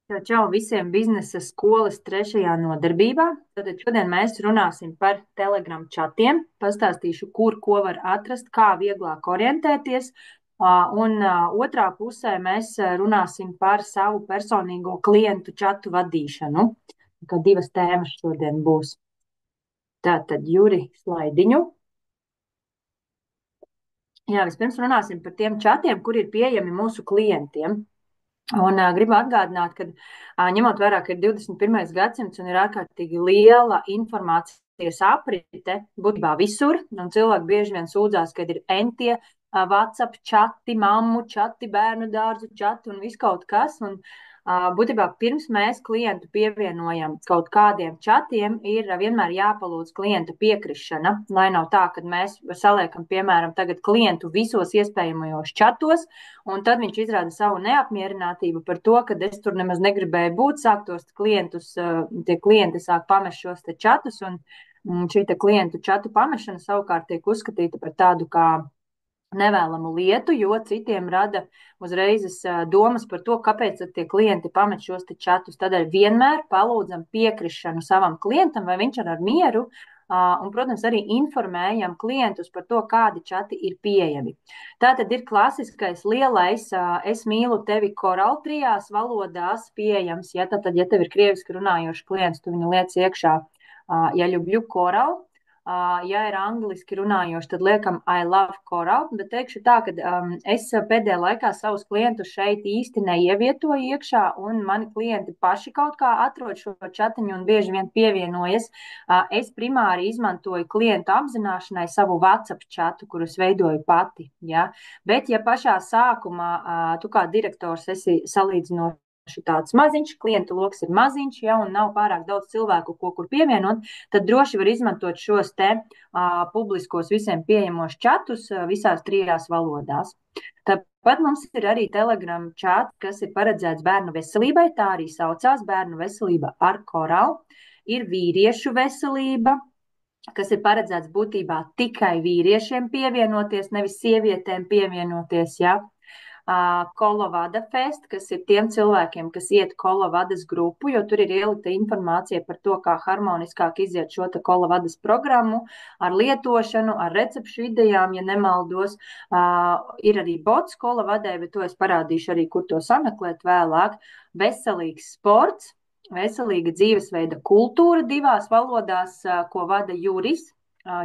Čau visiem biznesa skolas trešajā nodarbībā. Tātad šodien mēs runāsim par Telegram čatiem. Pastāstīšu, kur ko var atrast, kā vieglāk orientēties. Un otrā pusē mēs runāsim par savu personīgo klientu čatu vadīšanu. Kā divas tēmas šodien būs. Tātad, Juri, slaidiņu. Jā, vispirms runāsim par tiem čatiem, kur ir pieejami mūsu klientiem. Un gribu atgādināt, ka ņemot vērā, ka ir 21. gadsimts un ir ārkārtīgi liela informācijas aprite, būtībā visur, un cilvēki bieži vien sūdzās, ka ir entie WhatsApp čati, mammu čati, bērnu dārzu čati un viskaut kas. Un, būtībā pirms mēs klientu pievienojam kaut kādiem čatiem, ir vienmēr jāpalūdz klienta piekrišana, lai nav tā, ka mēs saliekam, piemēram, tagad klientu visos iespējamajos čatos, un tad viņš izrāda savu neapmierinātību par to, ka es tur nemaz negribēju būt, tie klienti sāk pamest šos te čatus, un šī te klientu čatu pamešana savukārt tiek uzskatīta par tādu kā nevēlamu lietu, jo citiem rada uzreiz domas par to, kāpēc tie klienti pamet šos te čatus. Tādēļ vienmēr palūdzam piekrišanu savam klientam, vai viņš ir ar mieru, un, protams, arī informējam klientus par to, kādi čati ir pieejami. Tā tad ir klasiskais lielais es mīlu tevi korāli trijās valodās pieejams. Ja, tad, ja tev ir krieviski runājošs klients, tu viņu liec iekšā ja ļubļu korāli. Ja ir angliski runājoši, tad liekam I love coral, bet teikšu tā, ka es pēdējā laikā savus klientus šeit īsti neievietoju iekšā, un mani klienti paši kaut kā atrod šo čatiņu un bieži vien pievienojas. Es primāri izmantoju klientu apzināšanai savu WhatsApp čatu, kurus veidoju pati. Ja? Bet, ja pašā sākumā tu kā direktors esi salīdzinoši tāds maziņš, klientu loks ir maziņš, ja, un nav pārāk daudz cilvēku, kur pievienot, tad droši var izmantot šos te publiskos visiem pieejamos čatus visās trijās valodās. Tāpat mums ir arī Telegram čats, kas ir paredzēts bērnu veselībai, tā arī saucās bērnu veselība ar korālu. Ir vīriešu veselība, kas ir paredzēts būtībā tikai vīriešiem pievienoties, nevis sievietēm pievienoties, ja. Kolovada Fest, kas ir tiem cilvēkiem, kas iet Kolovadas grupu, jo tur ir ielikta informācija par to, kā harmoniskāk iziet šo te Kolovadas programmu ar lietošanu, ar recepšu idejām, ja nemaldos. Ir arī bots Kolovadai, bet to es parādīšu arī, kur to sameklēt vēlāk. Veselīgs sports, veselīga dzīvesveida kultūra divās valodās, ko vada Juris.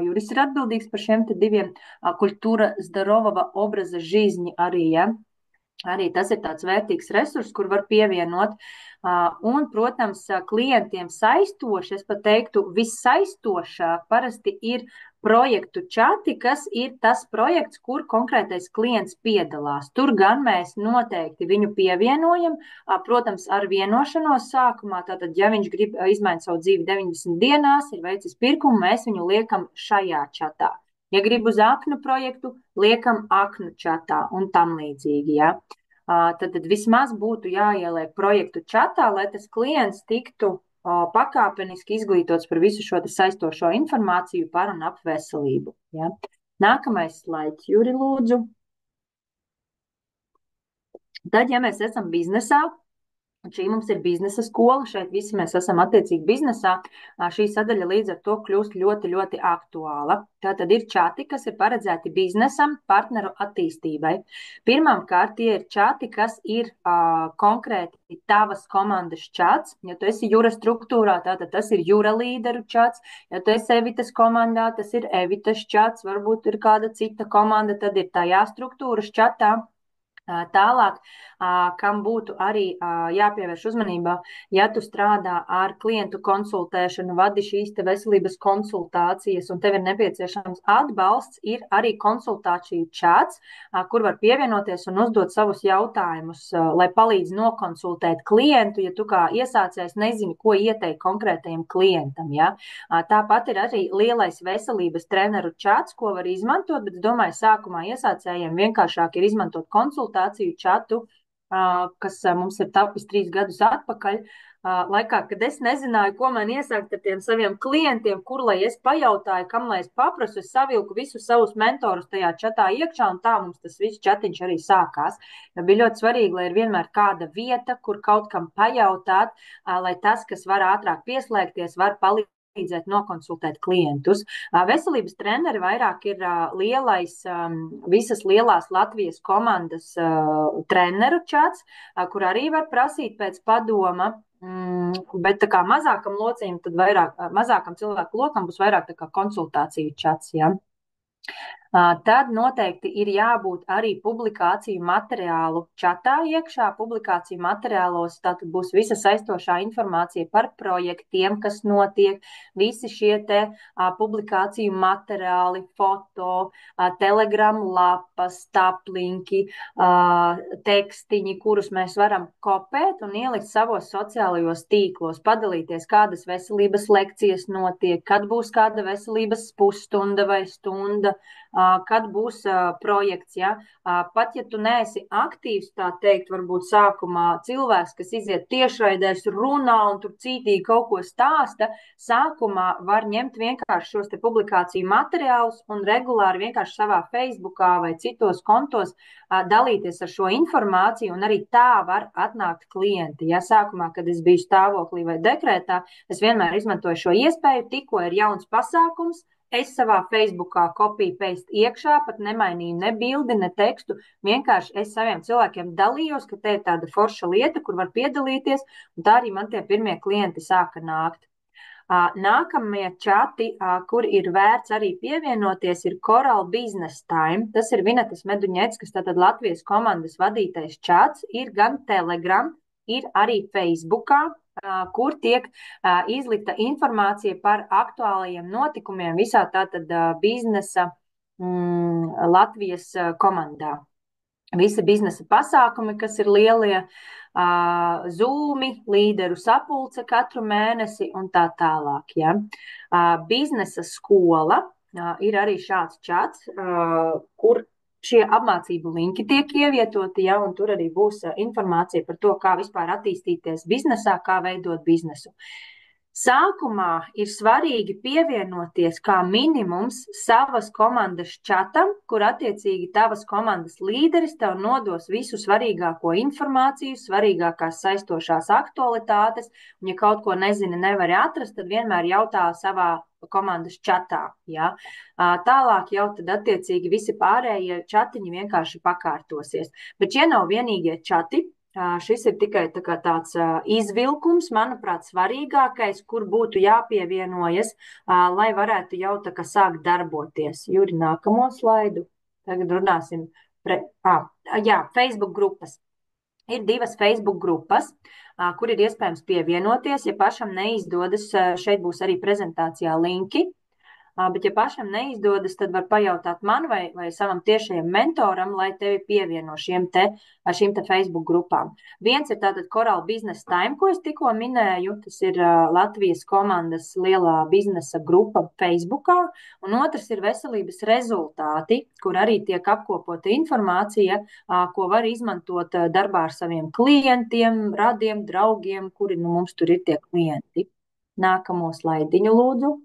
Juris ir atbildīgs par šiem te diviem. Kultūra zdarovava obraza žizni arī, ja. Arī tas ir tāds vērtīgs resurs, kur var pievienot. Un, protams, klientiem saistoši, es pat teiktu, vissaistošāk parasti ir projektu čati, kas ir tas projekts, kur konkrētais klients piedalās. Tur gan mēs noteikti viņu pievienojam, protams, ar vienošanos sākumā. Tātad, ja viņš grib izmainīt savu dzīvi 90 dienās, ir veicis pirkumu, mēs viņu liekam šajā čatā. Ja grib uz aknu projektu, liekam aknu čatā un tam līdzīgi, ja. Tad vismaz būtu jāieliek projektu čatā, lai tas klients tiktu pakāpeniski izglītots par visu šo saistošo informāciju par un ap veselību. Ja. Nākamais slaids, Juri, lūdzu. Tad, ja mēs esam biznesā, un šī mums ir biznesa skola, šeit visi mēs esam attiecīgi biznesā, šī sadaļa līdz ar to kļūst ļoti, ļoti aktuāla. Tātad ir čati, kas ir paredzēti biznesam, partneru attīstībai. Pirmkārt, tie ir čati, kas ir konkrēti tavas komandas čats. Ja tu esi Jura struktūrā, tātad tas ir Jura līderu čats. Ja tu esi Evitas komandā, tas ir Evitas čats. Varbūt ir kāda cita komanda, tad ir tajā struktūras čatā. Tālāk, kam būtu arī jāpievērš uzmanība, ja tu strādā ar klientu konsultēšanu, vadi šīs te veselības konsultācijas un tev ir nepieciešams atbalsts, ir arī konsultāciju čats, kur var pievienoties un uzdot savus jautājumus, lai palīdz nokonsultēt klientu, ja tu kā iesācējs nezini, ko ieteikt konkrētajam klientam. Ja? Tāpat ir arī lielais veselības treneru čats, ko var izmantot, bet es domāju, sākumā iesācējiem vienkāršāk ir izmantot konsultāciju čatu, kas mums ir tapis 3 gadus atpakaļ, laikā, kad es nezināju, ko man iesākt ar tiem saviem klientiem, kur lai es pajautāju, kam lai es paprasu, es savilku visus savus mentorus tajā čatā iekšā, un tā mums tas viss čatiņš arī sākās. Jo bija ļoti svarīgi, lai ir vienmēr kāda vieta, kur kaut kam pajautāt, lai tas, kas var ātrāk pieslēgties, var palīdzēt nokonsultēt klientus. Veselības treneri vairāk ir lielais, visas lielās Latvijas komandas treneru čats, kur arī var prasīt pēc padoma. Bet tā kā mazākam locījumam, tad vairāk, mazākam cilvēku lokam būs vairāk tā kā konsultāciju čats, ja. Tad noteikti ir jābūt arī publikāciju materiālu čatā iekšā. Publikāciju materiālos tātad būs visa saistošā informācija par projektiem, kas notiek, visi šie te publikāciju materiāli, foto, telegram lapas, taplinki, tekstiņi, kurus mēs varam kopēt un ielikt savos sociālajos tīklos, padalīties, kādas veselības lekcijas notiek, kad būs kāda veselības pusstunda vai stunda, kad būs projekts, ja. Pat ja tu neesi aktīvs, tā teikt, varbūt sākumā cilvēks, kas iziet tiešraidēs, runā un tur cītīgi kaut ko stāsta, sākumā var ņemt vienkārši šos te publikāciju materiālus un regulāri vienkārši savā Facebookā vai citos kontos dalīties ar šo informāciju, un arī tā var atnākt klienti. Ja sākumā, kad es biju stāvoklī vai dekrētā, es vienmēr izmantoju šo iespēju, tikko ir jauns pasākums, es savā Facebookā copy paste iekšā, pat nemainīju ne bildi, ne tekstu, vienkārši es saviem cilvēkiem dalījos, ka te ir tāda forša lieta, kur var piedalīties, un tā arī man tie pirmie klienti sāka nākt. Nākamie čati, kur ir vērts arī pievienoties, ir Coral Business Time. Tas ir Vinetas Meduņeckas, tātad Latvijas komandas vadītais čats, ir gan Telegram, ir arī Facebookā, kur tiek izlikta informācija par aktuālajiem notikumiem visā tātad biznesa Latvijas komandā. Visi biznesa pasākumi, kas ir lielie, Zoomi, līderu sapulce katru mēnesi un tā tālāk. Ja. Biznesa skola ir arī šāds čats, kur šie apmācību linki tiek ievietoti, ja, un tur arī būs informācija par to, kā vispār attīstīties biznesā, kā veidot biznesu. Sākumā ir svarīgi pievienoties kā minimums savas komandas čatam, kur attiecīgi tavas komandas līderis tev nodos visu svarīgāko informāciju, svarīgākās saistošās aktualitātes, un ja kaut ko nezini, nevari atrast, tad vienmēr jautā savā komandas čatā. Ja? Tālāk jau tad attiecīgi visi pārējie čatiņi vienkārši pakārtosies. Bet šie nav vienīgie čati. Šis ir tikai tāds izvilkums, manuprāt, svarīgākais, kur būtu jāpievienojas, lai varētu jau sākt darboties. Juri, nākamo slaidu. Tagad runāsim Facebook grupas. Ir 2 Facebook grupas, kur ir iespējams pievienoties. Ja pašam neizdodas, šeit būs arī prezentācijā linki. Bet, ja pašam neizdodas, tad var pajautāt man vai savam tiešajam mentoram, lai tevi pievieno šīm te Facebook grupām. Viens ir tātad Coral Business Time, ko es tikko minēju, tas ir Latvijas komandas lielā biznesa grupa Facebookā, un otrs ir veselības rezultāti, kur arī tiek apkopota informācija, ko var izmantot darbā ar saviem klientiem, radiem, draugiem, kuri mums tur ir tie klienti. Nākamo slaidiņu lūdzu.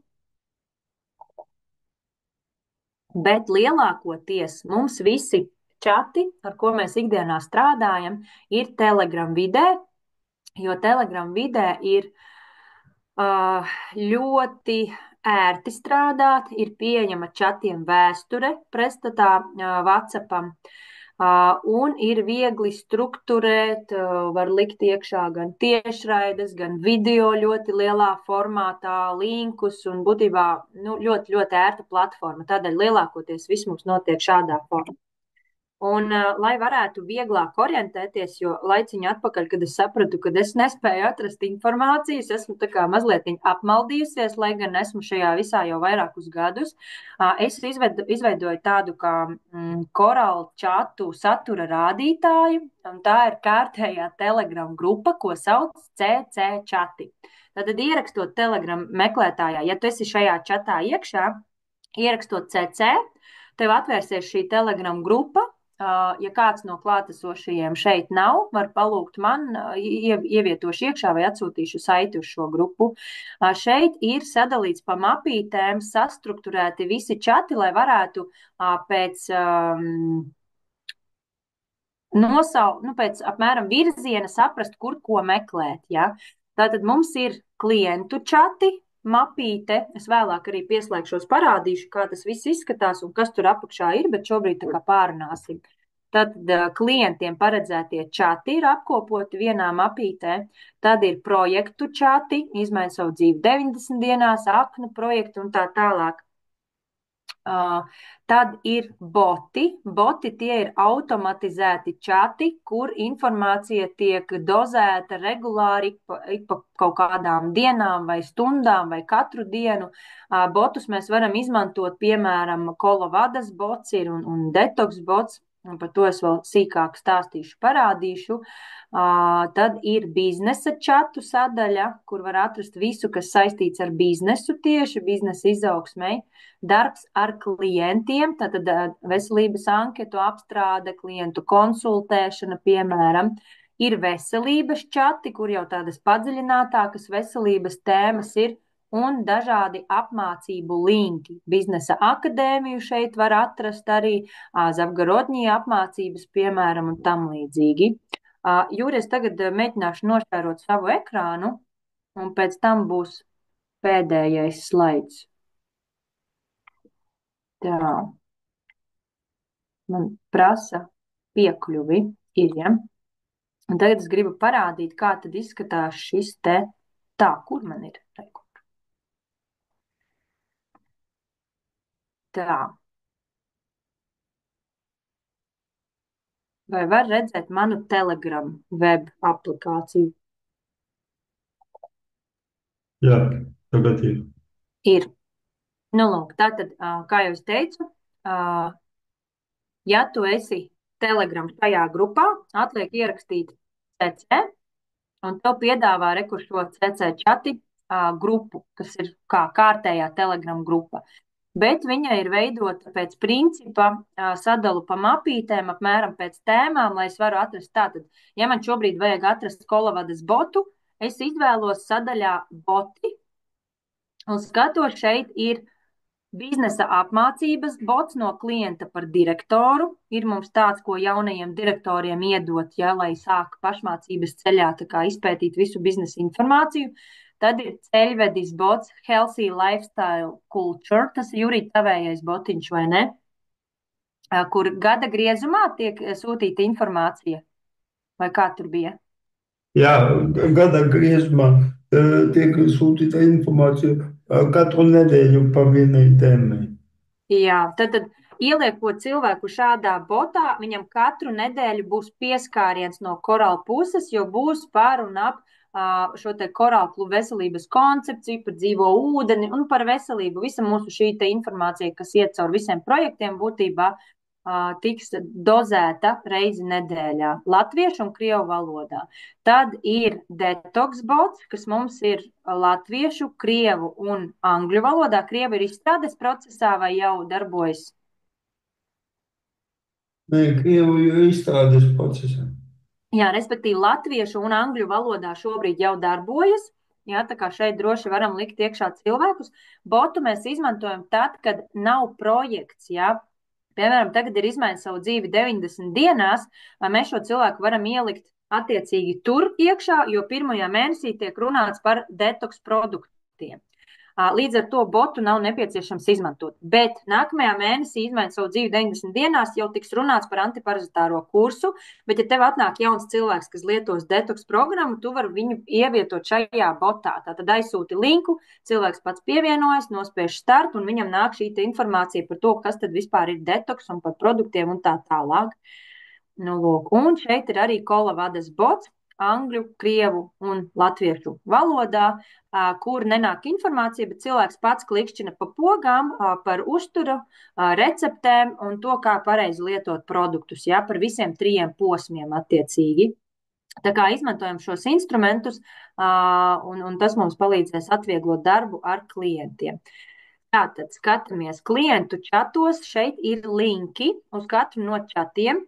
Bet lielākoties mums visi čati, ar ko mēs ikdienā strādājam, ir Telegram vidē, jo Telegram vidē ir ļoti ērti strādāt, ir pieejama čatiem vēsture pretstatā WhatsAppam. Un ir viegli strukturēt, var likt iekšā gan tiešraides, gan video ļoti lielā formātā, linkus un būtībā ļoti, ļoti ērta platforma. Tādēļ lielākoties viss mums notiek šādā formā. Un, lai varētu vieglāk orientēties, jo laiciņu atpakaļ, kad es sapratu, ka es nespēju atrast informācijas, esmu tā kā mazliet apmaldījusies, lai gan esmu šajā visā jau vairākus gadus. Es izveidoju tādu kā Coral čatu satura rādītāju, un tā ir kārtējā Telegram grupa, ko sauc CC čati. Tātad ierakstot Telegram meklētājā, ja tu esi šajā čatā iekšā, ierakstot CC, tev atvērsies šī Telegram grupa, Ja kāds no klātesošajiem šeit nav, var palūgt man, ievietošu iekšā vai atsūtīšu saiti uz šo grupu. Šeit ir sadalīts pa mapītēm, sastrukturēti visi čati, lai varētu pēc pēc apmēram virziena saprast, kur ko meklēt. Ja? Tātad mums ir klientu čati, mapīte. Es vēlāk arī pieslēgšos, parādīšu, kā tas viss izskatās un kas tur apakšā ir, bet šobrīd tā kā pārunāsim. Tad klientiem paredzētie čati ir apkopoti vienā mapītē. Tad ir projektu čati, izmaina savu dzīvi 90 dienās, aknu projektu un tā tālāk. Tad ir boti. Boti tie ir automatizēti čati, kur informācija tiek dozēta regulāri ik pa kaut kādām dienām vai stundām vai katru dienu. Botus mēs varam izmantot, piemēram, Kolovadas bots ir un Detox bots. Un par to es vēl sīkāk stāstīšu, parādīšu. Tad ir biznesa čatu sadaļa, kur var atrast visu, kas saistīts ar biznesu tieši, biznesa izaugsmei. Darbs ar klientiem, tātad veselības anketu apstrāde, klientu konsultēšana, piemēram. Ir veselības čati, kur jau tādas padziļinātākas veselības tēmas ir, un dažādi apmācību linki. Biznesa akadēmiju šeit var atrast arī, Zavgarodņī apmācības, piemēram, un tam līdzīgi. Jūri, es tagad mēģināšu nošērot savu ekrānu, un pēc tam būs pēdējais slaids. Tā. Man prasa piekļuvi ir, ja? Un tagad es gribu parādīt, kā tad izskatās šis te. Tā, kur man ir? Tā. Vai var redzēt manu Telegram web aplikāciju? Jā, tagad ir. Ir. Nu, lūk, tātad, kā jau es teicu, ja tu esi Telegram šajā grupā, atliek ierakstīt CC, un tev piedāvā šo CC čati grupu, kas ir kā kārtējā Telegram grupa. Bet viņa ir veidota pēc principa, sadalu pa mapītēm, apmēram pēc tēmām, lai es varu atrast tātad, ja man šobrīd vajag atrast Kolovadas botu, es izvēlos sadaļā boti un skatos, šeit ir biznesa apmācības bots no klienta par direktoru. Ir mums tāds, ko jaunajiem direktoriem iedot, ja, lai sāk pašmācības ceļā tā kā izpētīt visu biznesa informāciju. Tad ir ceļvedis bots, Healthy Lifestyle Culture, tas ir Jurīt tavējais botiņš, vai ne? Kur gada griezumā tiek sūtīta informācija, vai kā tur bija? Jā, gada griezumā tiek sūtīta informācija katru nedēļu par vienai tēmai. Jā, tad ieliekot cilvēku šādā botā, viņam katru nedēļu būs pieskāriens no korāla puses, jo būs par un ap šo te korāla klubu veselības koncepciju, par dzīvo ūdeni un par veselību. Visa mūsu šī te informācija, kas iet caur visiem projektiem, būtībā tiks dozēta reizi nedēļā latviešu un krievu valodā. Tad ir detox bots, kas mums ir latviešu, krievu un angļu valodā. Krievu ir izstrādes procesā vai jau darbojas? Nē, krievu ir izstrādes procesā. Jā, respektīvi latviešu un angļu valodā šobrīd jau darbojas. Jā, tā kā šeit droši varam likt iekšā cilvēkus. Botu mēs izmantojam tad, kad nav projekts, jā. Piemēram, tagad ir izmaiņas savu dzīvi 90 dienās, mēs šo cilvēku varam ielikt attiecīgi tur iekšā, jo pirmajā mēnesī tiek runāts par detoks produktiem. Līdz ar to botu nav nepieciešams izmantot. Bet nākamajā mēnesī izmaiņas savu dzīvi 90 dienās jau tiks runāts par antiparazitāro kursu, bet ja tev atnāk jauns cilvēks, kas lietos detoks programmu, tu vari viņu ievietot šajā botā. Tātad aizsūti linku, cilvēks pats pievienojas, nospiež start un viņam nāk šī informācija par to, kas tad vispār ir detoks un par produktiem un tā tālāk. Nu, lūk, un šeit ir arī Kolovadas bots, angļu, krievu un latviešu valodā, kur nenāk informācija, bet cilvēks pats klikšķina pa pogām par uzturu, receptēm un to, kā pareizi lietot produktus, ja, par visiem 3 posmiem attiecīgi. Tā kā izmantojam šos instrumentus, un tas mums palīdzēs atvieglot darbu ar klientiem. Tātad skatāmies klientu čatos, šeit ir linki uz katru no čatiem.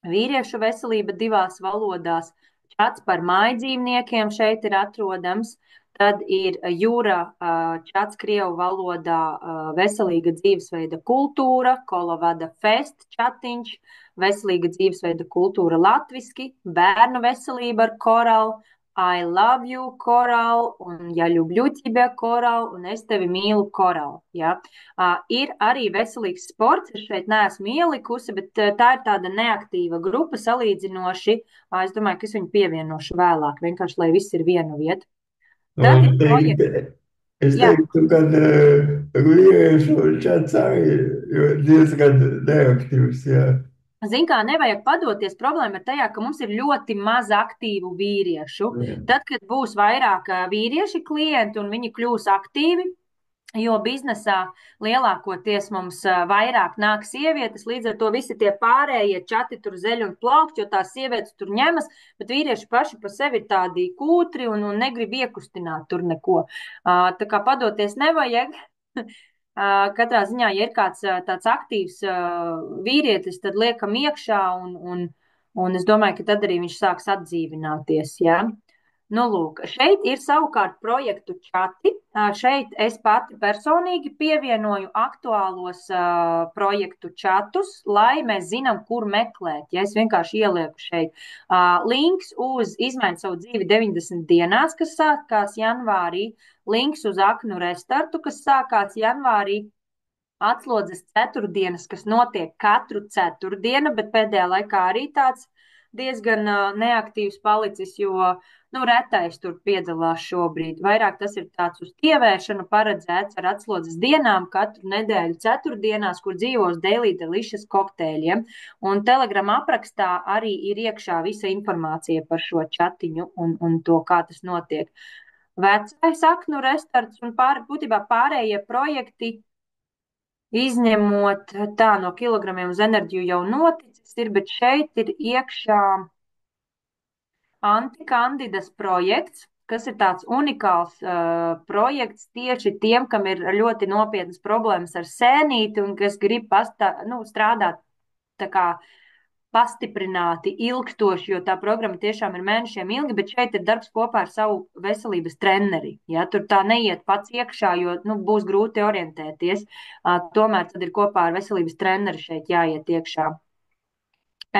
Vīriešu veselība divās valodās, čats par mājdzīvniekiem šeit ir atrodams, tad ir jūra čats Krievu valodā veselīga dzīvesveida kultūra, Kolovada Fest čatiņš, veselīga dzīvesveida kultūra latviski, bērnu veselība ar koralu, I love you koral, un ja ļubļu тебе koral, un es tevi mīlu koral. Ja? Ir arī veselīgs sports, es šeit neesmu ielikusi, bet tā ir tāda neaktīva grupa salīdzinoši. Es domāju, ka es viņu pievienošu vēlāk, vienkārši, lai viss ir vienu vietu. Tad ir projekts. Es teiktu, ka vīriešu čats arī ir diezgan neaktīvs, jā. Zin kā, nevajag padoties, problēma ir tajā, ka mums ir ļoti maz aktīvu vīriešu. Tad, kad būs vairāk vīrieši klienti un viņi kļūs aktīvi, jo biznesā lielākoties mums vairāk nāk sievietes, līdz ar to visi tie pārējie čati tur zeļ un plaukt, jo tās sievietes tur ņemas, bet vīrieši paši par sevi ir tādi kūtri un negrib iekustināt tur neko. Tā kā padoties nevajag. Katrā ziņā, ja ir kāds tāds aktīvs vīrietis, tad liekam iekšā, un es domāju, ka tad arī viņš sāks atdzīvināties. Ja? Nu, lūk, šeit ir savukārt projektu čati. Šeit es pati personīgi pievienoju aktuālos projektu čatus, lai mēs zinām, kur meklēt. Ja es vienkārši ielieku šeit links uz Izmaini savu dzīvi 90 dienās, kas sākās janvārī, links uz Aknu restartu, kas sākās janvārī, atslodzes ceturtdienas, kas notiek katru ceturtdienu, bet pēdējā laikā arī tāds diezgan neaktīvs palicis, jo retais tur piedalās šobrīd. Vairāk tas ir tāds uz tievēšanu paredzēts ar atslodzes dienām katru nedēļu ceturtdienās, kur dzīvos Daily Delicious kokteļiem. Un Telegram aprakstā arī ir iekšā visa informācija par šo čatiņu un to, kā tas notiek. Vecais Aknu restarts un būtībā pārējie projekti, izņemot tā no kilogramiem uz enerģiju jau noticis ir, bet šeit ir iekšā Antikandidas projekts, kas ir tāds unikāls projekts tieši tiem, kam ir ļoti nopietnas problēmas ar sēnīti un kas grib strādāt tā kā pastiprināti, ilgstoši, jo tā programma tiešām ir mēnešiem ilga, bet šeit ir darbs kopā ar savu veselības treneri. Ja? Tur tā neiet pats iekšā, jo būs grūti orientēties. Tomēr tad ir kopā ar veselības treneri šeit jāiet iekšā.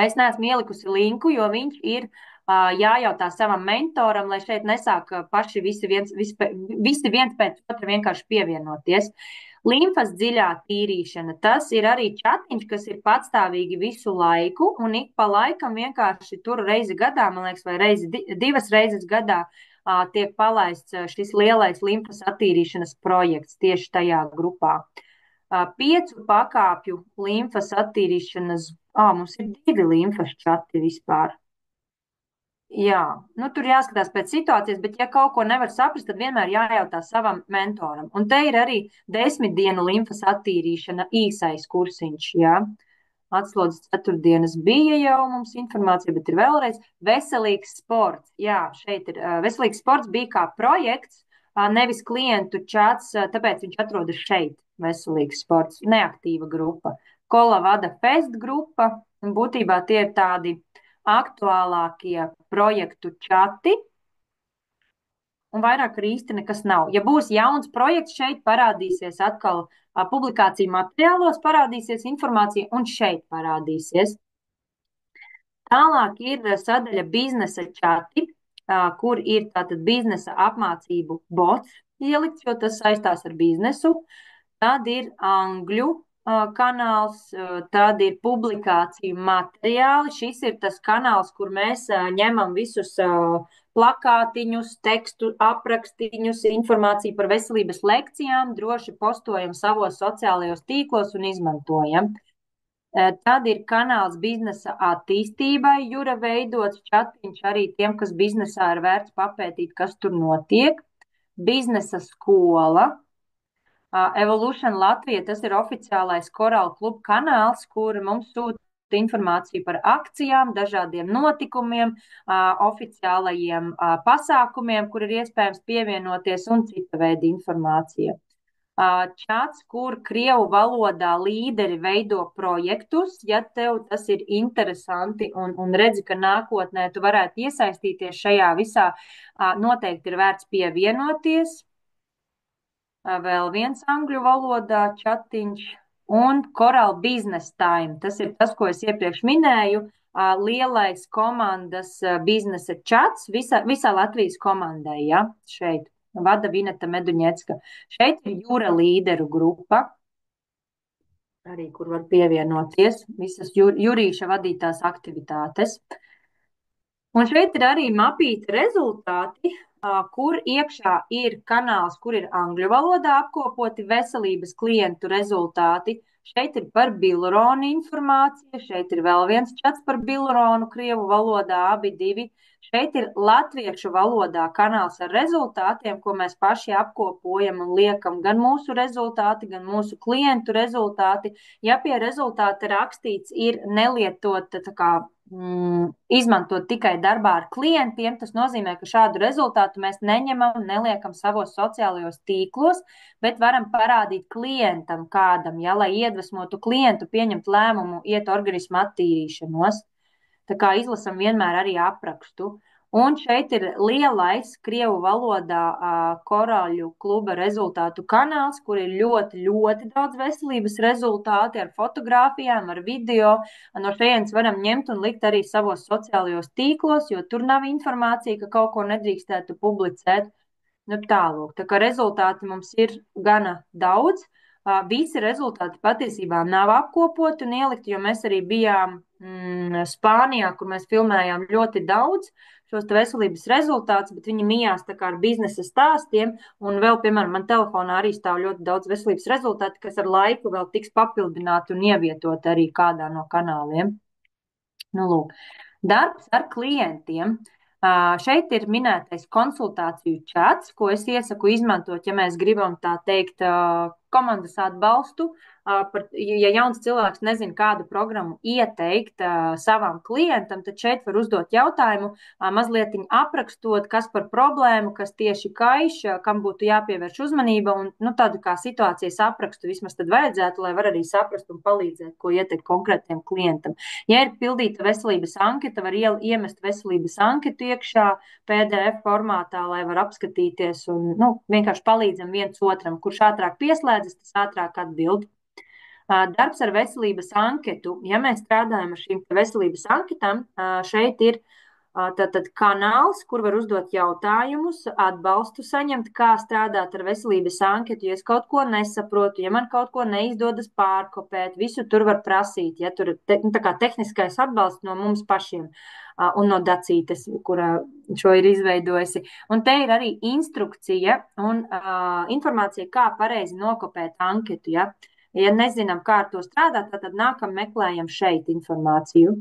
Es neesmu ielikusi linku, jo viņš ir jājautā savam mentoram, lai šeit nesāk paši visi viens pēc otra vienkārši pievienoties. Limfas dziļā tīrīšana, tas ir arī čatiņš, kas ir patstāvīgi visu laiku, un ik pa laikam vienkārši tur reizi gadā, man liekas, vai divas reizes gadā tiek palaists šis lielais limfas attīrīšanas projekts tieši tajā grupā. 5 pakāpju limfas attīrīšanas, mums ir 2 limfas čati vispār. Jā, tur jāskatās pēc situācijas, bet ja kaut ko nevar saprast, tad vienmēr jājautā savam mentoram. Un te ir arī 10 dienu limfas attīrīšana īsais kursiņš, jā. Atslodzes ceturtdienas bija jau mums informācija, bet ir vēlreiz veselīgs sports. Jā, šeit ir veselīgs sports bija kā projekts, nevis klientu čats, tāpēc viņš atrodas šeit. Veselīgs sports, neaktīva grupa. Kolovada Fest grupa, un būtībā tie ir tādi aktuālākie projektu čati, un vairāk arī īsti nekas nav. Ja būs jauns projekts, šeit parādīsies atkal publikāciju materiālos, parādīsies informācija, un šeit parādīsies. Tālāk ir sadaļa biznesa čati, kur ir tātad biznesa apmācību bots ielikts, jo tas saistās ar biznesu. Tad ir angļu kanāls, tad ir publikāciju materiāli. Šis ir tas kanāls, kur mēs ņemam visus plakātiņus, tekstu aprakstiņus, informāciju par veselības lekcijām, droši postojam savos sociālajos tīklos un izmantojam. Tad ir kanāls biznesa attīstībai, Jura veidots čatiņš arī tiem, kas biznesā ir vērts papētīt, kas tur notiek. Biznesa skola. Evolution Latvija, tas ir oficiālais Korāla kluba kanāls, kur mums sūta informāciju par akcijām, dažādiem notikumiem, oficiālajiem pasākumiem, kur ir iespējams pievienoties un cita veida informācija. čats, kur krievu valodā līderi veido projektus. Ja tev tas ir interesanti un redzi, ka nākotnē tu varētu iesaistīties šajā visā, noteikti ir vērts pievienoties. Vēl viens angļu valodā čatiņš un Coral Business Time. Tas ir tas, ko es iepriekš minēju. Lielais komandas biznesa čats visā Latvijas komandai, ja, šeit vada Vineta Meduņecka. Šeit ir jūra līderu grupa, arī kur var pievienoties visas Jurīša vadītās aktivitātes. Un šeit ir arī mapīti rezultāti, kur iekšā ir kanāls, kur ir angļu valodā apkopoti veselības klientu rezultāti. Šeit ir par biluronu informācija, šeit ir vēl viens čats par biluronu krievu valodā, abi divi. Šeit ir latviešu valodā kanāls ar rezultātiem, ko mēs paši apkopojam un liekam gan mūsu rezultāti, gan mūsu klientu rezultāti. Ja pie rezultāta rakstīts ir nelietota tā kā izmantot tikai darbā ar klientiem, tas nozīmē, ka šādu rezultātu mēs neņemam, neliekam savos sociālajos tīklos, bet varam parādīt klientam kādam, ja, lai iedvesmotu klientu pieņemt lēmumu, iet organismu attīrīšanos. Tā kā izlasam vienmēr arī aprakstu. Un šeit ir lielais krievu valodā Korāļu kluba rezultātu kanāls, kur ir ļoti, ļoti daudz veselības rezultāti ar fotogrāfijām, ar video. No šejienes varam ņemt un likt arī savos sociālajos tīklos, jo tur nav informācija, ka kaut ko nedrīkstētu publicēt. Nu, tālūk. Tā kā rezultāti mums ir gana daudz. Visi rezultāti patiesībā nav apkopoti un ielikti, jo mēs arī bijām Spānijā, kur mēs filmējām ļoti daudz šos veselības rezultātus, bet viņi mijās tā kā ar biznesa stāstiem, un vēl, piemēram, man telefonā arī stāv ļoti daudz veselības rezultātu, kas ar laiku vēl tiks papildināti un ievietot arī kādā no kanāliem. Nu, lūk. Darbs ar klientiem. Šeit ir minētais konsultāciju čats, ko es iesaku izmantot, ja mēs gribam tā teikt komandas atbalstu. Ja jauns cilvēks nezina, kādu programmu ieteikt savam klientam, tad šeit var uzdot jautājumu, mazliet aprakstot, kas par problēmu, kas tieši kaiš, kam būtu jāpievērš uzmanība, un tādu kā situācijas aprakstu vismaz tad vajadzētu, lai var arī saprast un palīdzēt, ko ieteikt konkrētiem klientam. Ja ir pildīta veselības anketa, var iemest veselības anketu iekšā PDF formātā, lai var apskatīties un vienkārši palīdzam viens otram, kurš ātrāk pieslēdzas, tas ātrāk atbild. Darbs ar veselības anketu. Ja mēs strādājam ar šīm veselības anketām, šeit ir tātad kanāls, kur var uzdot jautājumus, atbalstu saņemt, kā strādāt ar veselības anketu. Ja es kaut ko nesaprotu, ja man kaut ko neizdodas pārkopēt, visu tur var prasīt. Ja tur tā kā tehniskais atbalsts no mums pašiem un no Dacītes, kura šo ir izveidojusi. Un te ir arī instrukcija un informācija, kā pareizi nokopēt anketu, ja. Ja nezinām, kā ar to strādāt, tad nākam meklējam šeit informāciju.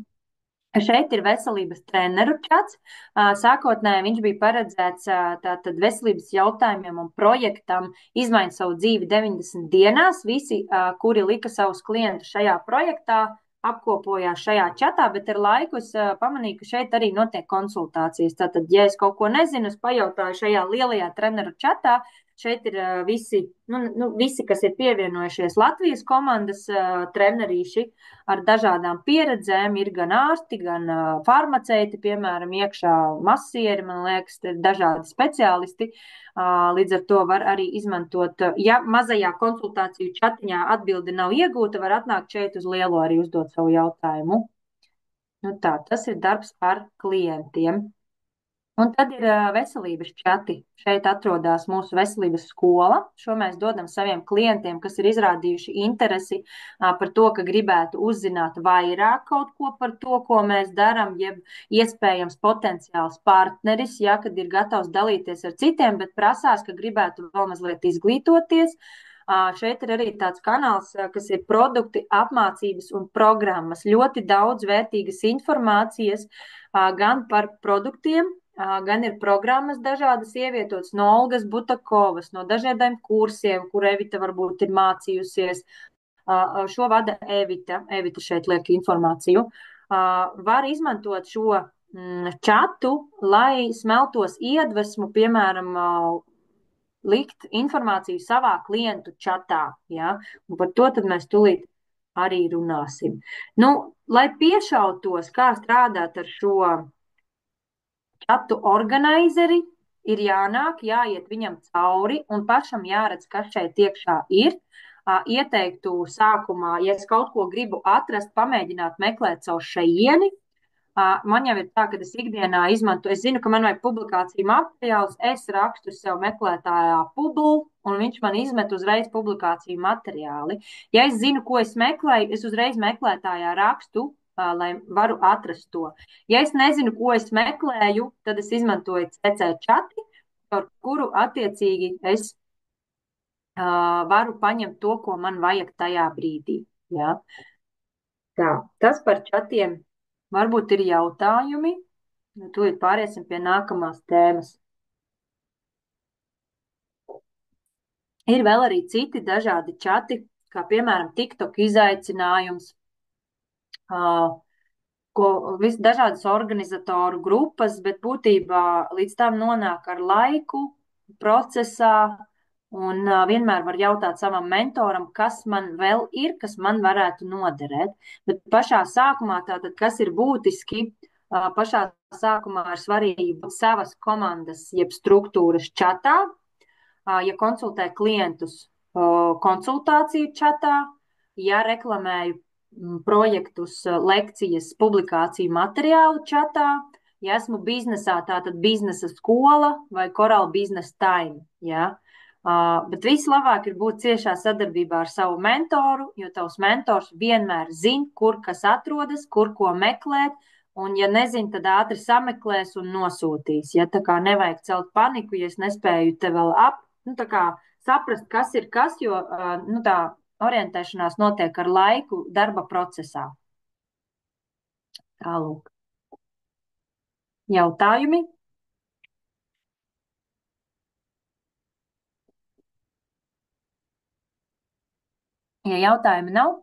Šeit ir veselības treneru čats. Sākotnēji viņš bija paredzēts tātad veselības jautājumiem un projektam izmaiņu savu dzīvi 90 dienās. Visi, kuri lika savus klientus šajā projektā, apkopojās šajā čatā, bet ar laiku es pamanīju, ka šeit arī notiek konsultācijas. Tātad, ja es kaut ko nezinu, es pajautāju šajā lielajā treneru čatā. Šeit ir visi, kas ir pievienojušies Latvijas komandas trenerīši ar dažādām pieredzēm. Ir gan ārsti, gan farmaceiti, piemēram, iekšā masieri, man liekas, ir dažādi speciālisti. Līdz ar to var arī izmantot, ja mazajā konsultāciju čatiņā atbildi nav iegūta, var atnākt šeit uz lielo arī uzdot savu jautājumu. Nu tā, tas ir darbs ar klientiem. Un tad ir veselības čati. Šeit atrodas mūsu veselības skola. Šo mēs dodam saviem klientiem, kas ir izrādījuši interesi par to, ka gribētu uzzināt vairāk kaut ko par to, ko mēs darām, jeb iespējams potenciāls partneris, ja, kad ir gatavs dalīties ar citiem, bet prasās, ka gribētu vēl mazliet izglītoties. Šeit ir arī tāds kanāls, kas ir produkti, apmācības un programmas. Ļoti daudz vērtīgas informācijas gan par produktiem, gan ir programmas dažādas ievietotas no Olgas Butakovas, no dažādiem kursiem, kur Evita varbūt ir mācījusies. Šo vada Evita. Evita šeit liek informāciju. Var izmantot šo čatu, lai smeltos iedvesmu, piemēram, likt informāciju savā klientu čatā. Ja? Un par to tad mēs tūlīt arī runāsim. Nu, lai piešautos, kā strādāt ar šo čatu organizeri, ir jānāk, jāiet viņam cauri un pašam jāredz, kas šeit iekšā ir. Ieteiktu sākumā, ja es kaut ko gribu atrast, pamēģināt meklēt caur šejieni. Man jau ir tā, ka es ikdienā izmantoju, es zinu, ka man vajag publikāciju materiālus, es rakstu sev meklētājā publi, un viņš man izmet uzreiz publikāciju materiāli. Ja es zinu, ko es meklēju, es uzreiz meklētājā rakstu, lai varu atrast to. Ja es nezinu, ko es meklēju, tad es izmantoju CC chati, ar kuru attiecīgi es varu paņemt to, ko man vajag tajā brīdī. Ja? Tā, tas par čatiem. Varbūt ir jautājumi, tūlīt pāriesim pie nākamās tēmas. Ir vēl arī citi dažādi čati, kā piemēram TikTok izaicinājums, dažādas organizatoru grupas, bet būtībā līdz tam nonāk ar laiku, procesā, un vienmēr var jautāt savam mentoram, kas man vēl ir, kas man varētu noderēt. Bet pašā sākumā tātad, kas ir būtiski, pašā sākumā ir svarīgi būt savas komandas, jeb struktūras čatā, ja konsultē klientus konsultāciju čatā, ja reklamēju projektus, lekcijas, publikāciju materiālu čatā, ja esmu biznesā, tātad biznesa skola vai Coral Business Time, ja. Bet vislabāk ir būt ciešā sadarbībā ar savu mentoru, jo tavs mentors vienmēr zina, kur kas atrodas, kur ko meklēt, un ja nezin, tad ātri sameklēs un nosūtīs. Ja tā kā nevajag celt paniku, ja es nespēju te vēl tā kā saprast, kas ir kas, jo tā orientēšanās notiek ar laiku darba procesā. Tālūk. Jautājumi? Ja jautājumi nav,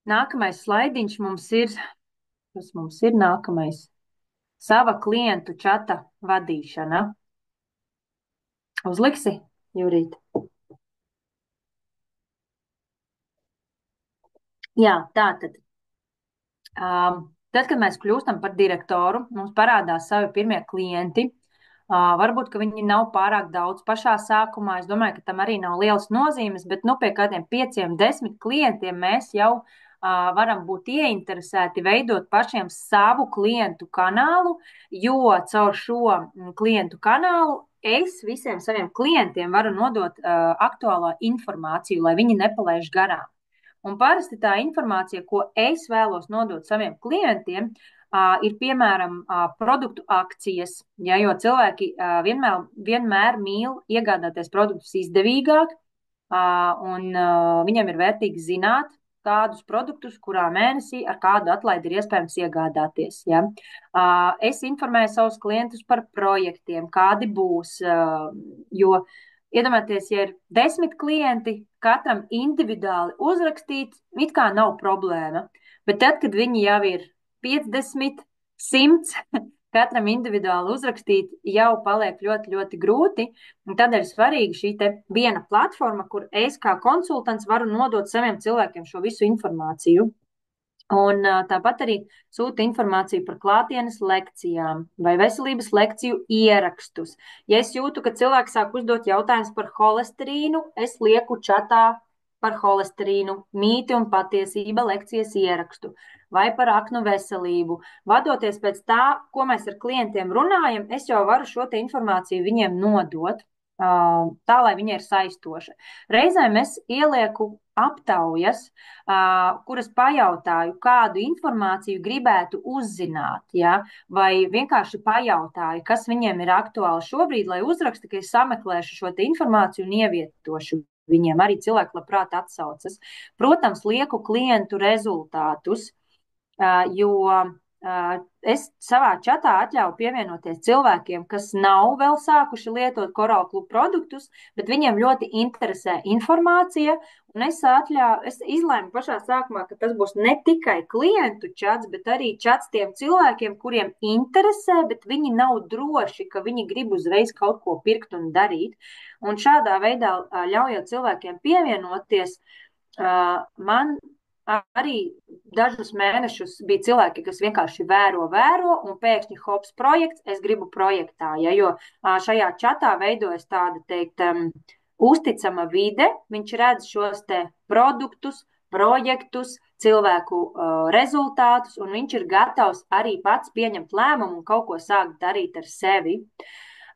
nākamais slaidiņš mums ir, kas mums ir nākamais? Sava klientu čata vadīšana. Uzliksi, Jurīt? Jā, tātad. Tad, kad mēs kļūstam par direktoru, mums parādās savi pirmie klienti. Varbūt, ka viņi nav pārāk daudz pašā sākumā. Es domāju, ka tam arī nav lielas nozīmes, bet pie kādiem 5, 10 klientiem mēs jau varam būt ieinteresēti veidot pašiem savu klientu kanālu, jo caur šo klientu kanālu es visiem saviem klientiem varu nodot aktuālo informāciju, lai viņi nepalaiž garām. Un parasti tā informācija, ko es vēlos nodot saviem klientiem, ir piemēram produktu akcijas, ja, jo cilvēki vienmēr mīl iegādāties produktus izdevīgāk, un viņam ir vērtīgi zināt, kādus produktus, kurā mēnesī ar kādu atlaidi ir iespējams iegādāties. Ja. Es informēju savus klientus par projektiem, kādi būs, jo iedomājieties, ja ir 10 klienti, katram individuāli uzrakstīt, it kā nav problēma, bet tad, kad viņi jau ir 50, 100, katram individuāli uzrakstīt, jau paliek ļoti, ļoti grūti. Tādēļ svarīga šī te viena platforma, kur es kā konsultants varu nodot saviem cilvēkiem šo visu informāciju. Un tāpat arī sūta informāciju par klātienes lekcijām vai veselības lekciju ierakstus. Ja es jūtu, ka cilvēks sāk uzdot jautājumus par holesterīnu, es lieku čatā par holesterīnu, mīti un patiesība lekcijas ierakstu vai par aknu veselību. Vadoties pēc tā, ko mēs ar klientiem runājam, es jau varu šo te informāciju viņiem nodot, tā, lai viņa ir saistoša. Reizēm es ielieku aptaujas, kuras pajautāju, kādu informāciju gribētu uzzināt, ja? Vai vienkārši pajautāju, kas viņiem ir aktuāli šobrīd, lai uzraksta, ka es sameklēšu šo te informāciju un ievietošu viņiem. Arī cilvēki labprāt atsaucas. Protams, lieku klientu rezultātus, jo es savā čatā atļauju pievienoties cilvēkiem, kas nav vēl sākuši lietot Coral Club produktus, bet viņiem ļoti interesē informācija. Un es izlēmu pašā sākumā, ka tas būs ne tikai klientu čats, bet arī čats tiem cilvēkiem, kuriem interesē, bet viņi nav droši, ka viņi grib uzreiz kaut ko pirkt un darīt. Un šādā veidā, ļaujot cilvēkiem pievienoties, man arī dažus mēnešus bija cilvēki, kas vienkārši vēro, un pēkšņi hops projekts, es gribu projektā, ja, jo šajā čatā veidojas tāda, teikt, uzticama vide, viņš redz šos te produktus, projektus, cilvēku rezultātus, un viņš ir gatavs arī pats pieņemt lēmumu un kaut ko sākt darīt ar sevi.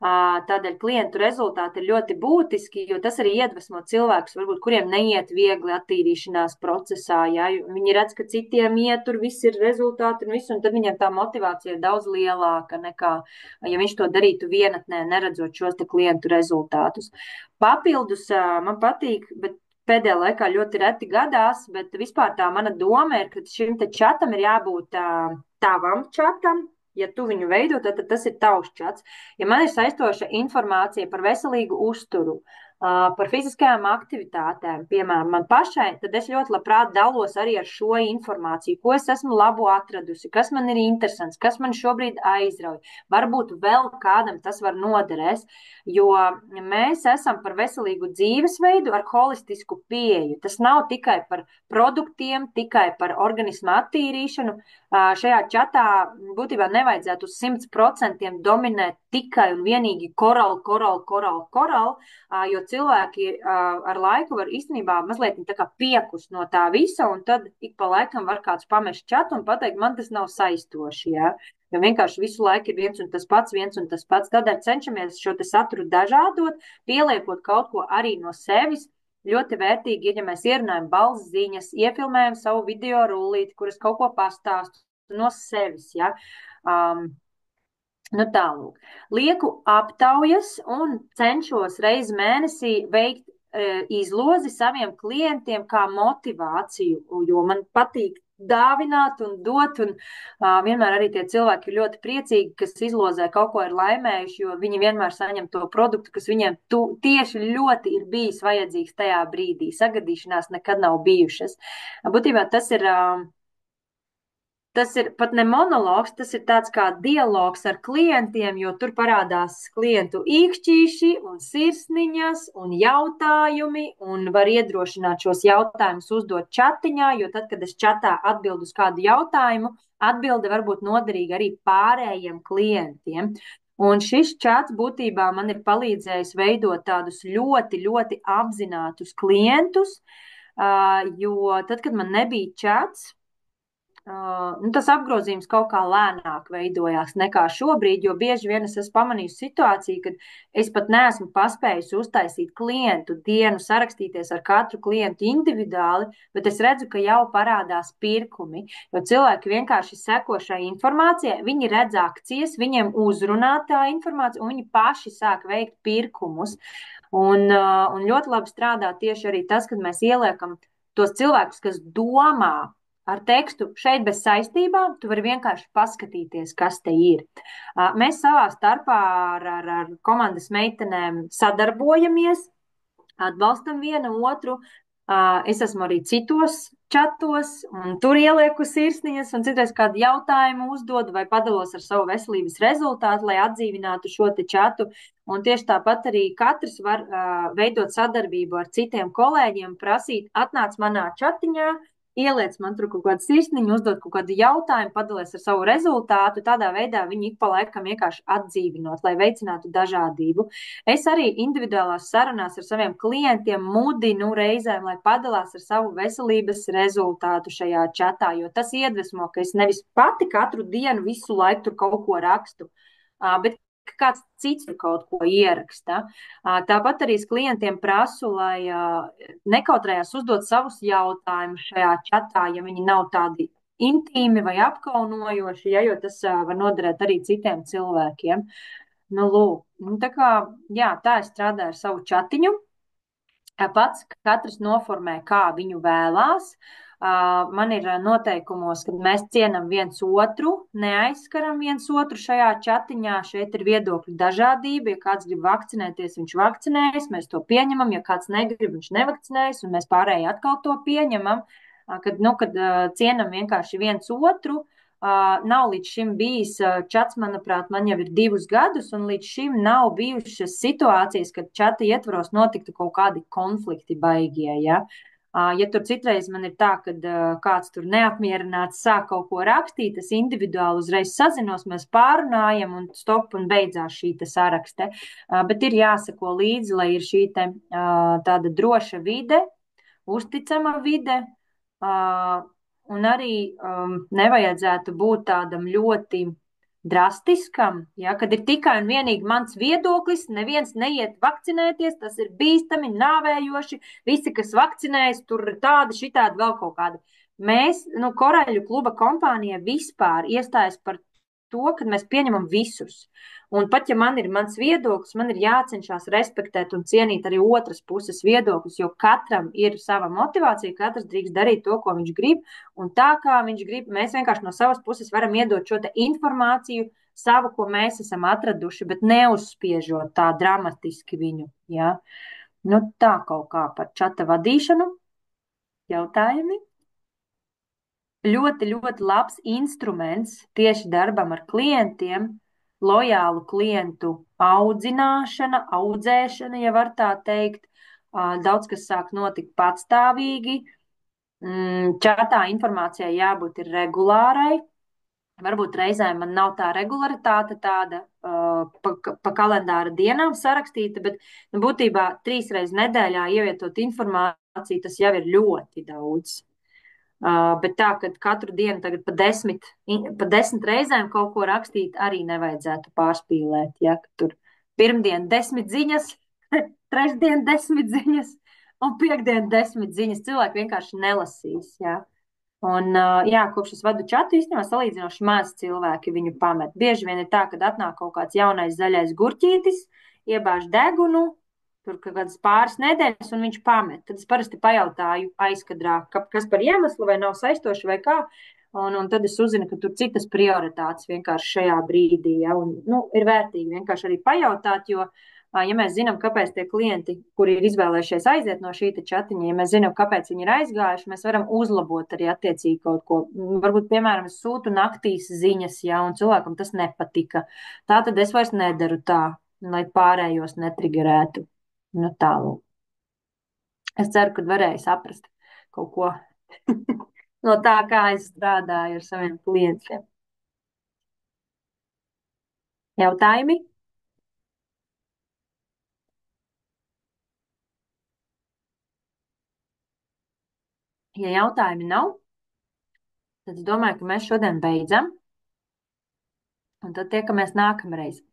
Tādēļ klientu rezultāti ir ļoti būtiski, jo tas arī iedvesmo cilvēkus, varbūt, kuriem neiet viegli attīrīšanās procesā. Ja? Viņi redz, ka citiem iet, tur viss ir rezultāti un viss, un tad viņiem tā motivācija ir daudz lielāka nekā, ja viņš to darītu vienatnē, neredzot šos te klientu rezultātus. Papildus man patīk, bet pēdējā laikā ļoti reti gadās, bet vispār tā mana doma ir, ka šim te čatam ir jābūt tavam čatam. Ja tu viņu veido, tad tas ir tavs čats. Ja man ir saistoša informācija par veselīgu uzturu, par fiziskajām aktivitātēm, piemēram, man pašai, tad es ļoti labprāt dalos arī ar šo informāciju, ko es esmu labu atradusi, kas man ir interesants, kas man šobrīd aizrauj. Varbūt vēl kādam tas var noderēs, jo mēs esam par veselīgu dzīvesveidu ar holistisku pieeju. Tas nav tikai par produktiem, tikai par organismu attīrīšanu. Šajā čatā būtībā nevajadzētu uz 100% dominēt tikai un vienīgi koral, jo cilvēki ar laiku var īstenībā mazliet tā kā piekust no tā visa, un tad ik pa laikam var kāds pamest čatu un pateikt, man tas nav saistoši, ja? Jo vienkārši visu laiku ir viens un tas pats. Tādēļ cenšamies šo te saturu dažādot, pieliekot kaut ko arī no sevis. Ļoti vērtīgi ir, ja mēs ierunājam balss ziņas, iefilmējam savu video rullīti, kuras kaut ko pastāstu no sevis, ja. Nu tālūk. Lieku aptaujas un cenšos reizi mēnesī veikt izlozi saviem klientiem kā motivāciju, jo man patīk dāvināt un dot, un vienmēr arī tie cilvēki ir ļoti priecīgi, kas izlozē kaut ko ir laimējuši, jo viņi vienmēr saņem to produktu, kas viņiem tieši ļoti ir bijis vajadzīgs tajā brīdī. Sagadīšanās nekad nav bijušas. Būtībā tas ir pat ne monologs, tas ir tāds kā dialogs ar klientiem, jo tur parādās klientu īkšķīši un sirsniņas un jautājumi, un var iedrošināt šos jautājumus uzdot čatiņā, jo tad, kad es čatā atbildu uz kādu jautājumu, atbilde var būt noderīga arī pārējiem klientiem. Un šis čats būtībā man ir palīdzējis veidot tādus ļoti, ļoti apzinātus klientus, jo tad, kad man nebija čats, tas apgrozījums kaut kā lēnāk veidojās nekā šobrīd, jo bieži vien es esmu pamanījusi situāciju, kad es pat neesmu paspējusi uztaisīt klientu dienu, sarakstīties ar katru klientu individuāli, bet es redzu, ka jau parādās pirkumi, jo cilvēki vienkārši seko šai informācijai, viņi redz akcijas, viņiem uzrunā tā informācija, un viņi paši sāk veikt pirkumus. Un ļoti labi strādā tieši arī tas, kad mēs ieliekam tos cilvēkus, kas domā ar tekstu šeit bez saistībām, tu vari vienkārši paskatīties, kas te ir. Mēs savā starpā ar komandas meitenēm sadarbojamies, atbalstam vienu otru. Es esmu arī citos čatos, un tur ielieku sirsniņas, un citreiz kādu jautājumu uzdodu vai padalos ar savu veselības rezultātu, lai atdzīvinātu šo te čatu. Un tieši tāpat arī katrs var veidot sadarbību ar citiem kolēģiem, prasīt, atnāc manā čatiņā, ieliec man tur kaut kādu sirsniņu, uzdot kaut kādu jautājumu, padalies ar savu rezultātu, tādā veidā viņi ik pa laikam vienkārši atdzīvinot, lai veicinātu dažādību. Es arī individuālās sarunās ar saviem klientiem mudinu reizēm, lai padalās ar savu veselības rezultātu šajā čatā, jo tas iedvesmo, ka es nevis pati katru dienu visu laiku tur kaut ko rakstu, bet kāds cits kaut ko ieraksta. Tāpat arī es klientiem prasu, lai nekautrējās uzdot savus jautājumus šajā čatā, ja viņi nav tādi intīmi vai apkaunojoši, jo tas var noderēt arī citiem cilvēkiem. Nu, lūk, tā es strādāju ar savu čatiņu. Pats katrs noformē, kā viņu vēlās. Man ir noteikumos, ka mēs cienam viens otru, neaizskaram viens otru šajā chatiņā. Šeit ir viedokļu dažādība. Ja kāds grib vakcinēties, viņš vakcinējas, mēs to pieņemam. Ja kāds negrib, viņš nevakcinējas, un mēs pārējie atkal to pieņemam. Kad cienam vienkārši viens otru. Nav līdz šim bijis čats, manuprāt, man jau ir 2 gadus, un līdz šim nav bijušas situācijas, kad čata ietvaros notiktu kaut kādi konflikti baigie. Ja? Ja tur citreiz man ir tā, ka kāds tur neapmierināts sāk kaut ko rakstīt, es individuāli uzreiz sazinos, mēs pārunājam un stop un beidzās šī sarakste. Bet ir jāsako līdzi, lai ir šī tāda droša vide, uzticama vide. Un arī nevajadzētu būt tādam ļoti drastiskam, ja, kad ir tikai un vienīgi mans viedoklis, neviens neiet vakcinēties, tas ir bīstami, nāvējoši, visi, kas vakcinējas, tur ir tādi, šitādi, vēl kaut kādi. Mēs, Koraļu kluba kompānija vispār iestājas par to, ka mēs pieņemam visus. Un pat ja man ir mans viedoklis, man ir jācenšas respektēt un cienīt arī otras puses viedokļus, jo katram ir sava motivācija, katrs drīkst darīt to, ko viņš grib. Un tā kā viņš grib, mēs vienkārši no savas puses varam iedot šo informāciju savu, ko mēs esam atraduši, bet neuzspiežot tā dramatiski viņu. Ja? Tā kaut kā par čata vadīšanu. Jautājumi? Ļoti, ļoti labs instruments tieši darbam ar klientiem, lojālu klientu audzināšana, audzēšana, ja var tā teikt. Daudz kas sāk notikt patstāvīgi. Čatā informācijai jābūt ir regulārai. Varbūt reizēm man nav tā regularitāte tāda pa kalendāra dienām sarakstīta, bet būtībā 3 reizes nedēļā ievietot informāciju, tas jau ir ļoti daudz. Bet tā, ka katru dienu tagad pa 10 reizēm kaut ko rakstīt, arī nevajadzētu pārspīlēt. Ja? Tur pirmdien 10 ziņas, trešdien 10 ziņas un piekdien 10 ziņas. Cilvēki vienkārši nelasīs. Ja? Un, kopš es vadu čatu, īstenībā salīdzinoši maz cilvēki viņu pamet. Bieži vien ir tā, ka atnāk kaut kāds jaunais zaļais gurķītis, iebāž degunu, tur kaut kādas pāris nedēļas, un viņš pamet. Tad es parasti pajautāju aizkadrā, kas par iemeslu, vai nav saistoši, vai kā. Un tad es uzzinu, ka tur citas prioritātes vienkārši šajā brīdī. Ja? Un, ir vērtīgi vienkārši arī pajautāt, jo, ja mēs zinām, kāpēc tie klienti, kuri ir izvēlējušies aiziet no šī chatiņa, ja mēs zinām, kāpēc viņi ir aizgājuši, mēs varam uzlabot arī attiecīgi kaut ko. Varbūt, piemēram, es sūtu naktīs ziņas, ja, un cilvēkam tas nepatika. Tā tad es vairs nedaru tā, lai pārējos netrigerētu. Tālāk. Es ceru, ka varēju saprast kaut ko no tā, kā es strādāju ar saviem klientiem. Jautājumi? Ja jautājumi nav, tad es domāju, ka mēs šodien beidzam. Un tad tiekamies nākamreiz.